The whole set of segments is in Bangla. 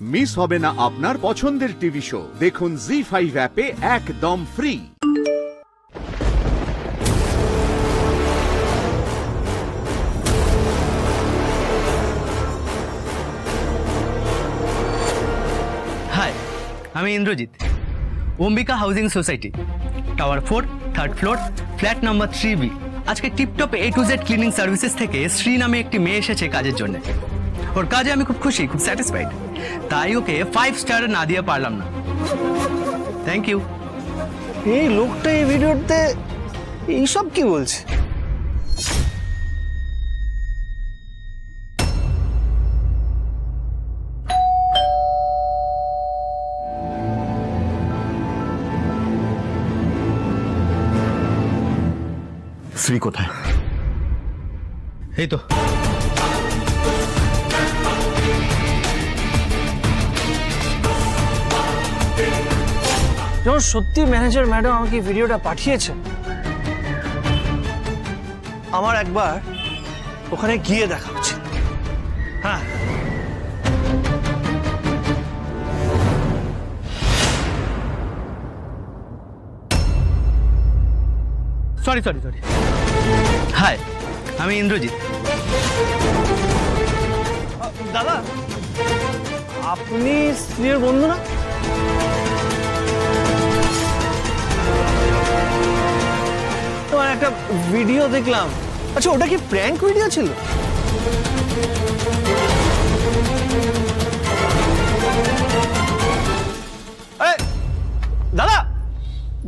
মিস হবে না আপনার পছন্দের টিভি শো। দেখুন জি5 অ্যাপে একদম ফ্রি। হাই, আমি Indrajit, Ambika housing society, tower 4, 3rd floor, flat number 3B। আজকে tiptop A to Z cleaning services থেকে শ্রী নামে একটি মেয়ে এসেছে কাজের জন্য। ওর কাজে আমি খুব খুশি, খুব স্যাটিসফাইড, তাই ওকে 5 স্টার না দিয়ে পারলাম না। Thank you. এই লোকটা এই ভিডিওতে এইসব কি বলছে? শ্রী কোথায়? এই তো। যখন সত্যি ম্যানেজার ম্যাডাম আমাকে ভিডিওটা পাঠিয়েছেন, আমার একবার ওখানে গিয়ে দেখা উচিত। হ্যাঁ, সরি। হাই, আমি ইন্দ্রজিৎ। দাদা, আপনি শ্রীর বন্ধু না? তোমার একটা ভিডিও দেখলাম। আচ্ছা, ওটা কি প্র্যাঙ্ক ভিডিও ছিল? দাদা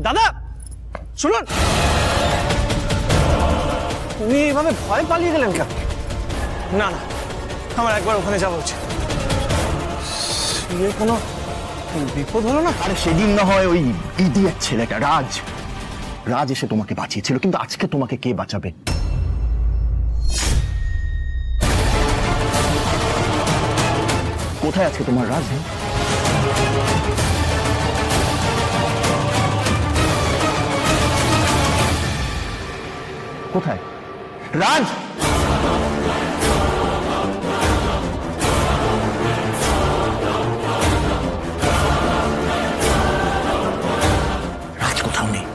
দাদা শুনুন, উনি এইভাবে ভয় পালিয়ে গেলেন কেন? না না, আমার একবার ওখানে যাওয়া উচিত। কোনো বিপদ হলো না? আরে সেদিন না হয় ওই ইডিয়েট ছেলেটা রাজ এসে তোমাকে বাঁচিয়েছিল, কিন্তু আজকে তোমাকে কে বাঁচাবে? কোথায় আজকে তোমার রাজ? কোথায় রাজ? রাজ কোথাও নেই।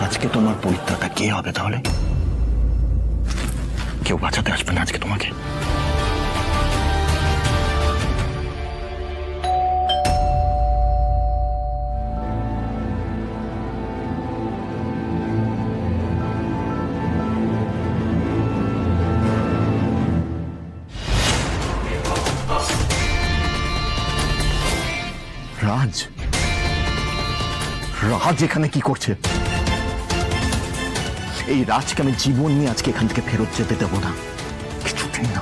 আজকে তোমার পরিত্রাতা কে হবে তাহলে? কেউ বাঁচাতে আসবে না আজকে তোমাকে। রাজ এখানে কি করছে? এই রাজকে আমি জীবন নিয়ে আজকে এখান থেকে ফেরত যেতে দেবো না, কিছুতেই না।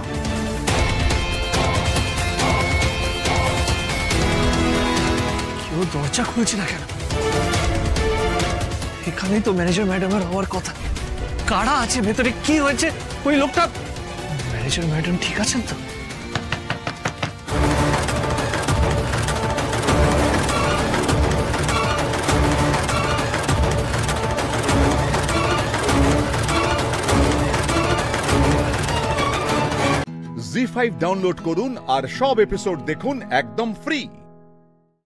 কেউ দরজা খুলছে না কেন? এখানেই তো ম্যানেজার ম্যাডামের হওয়ার কথা। কারা আছে ভেতরে? কি হয়েছে? ওই লোকটা, ম্যানেজার ম্যাডাম ঠিক আছেন তো? জি5 ডাউনলোড করুন আর সব এপিসোড দেখুন একদম ফ্রি।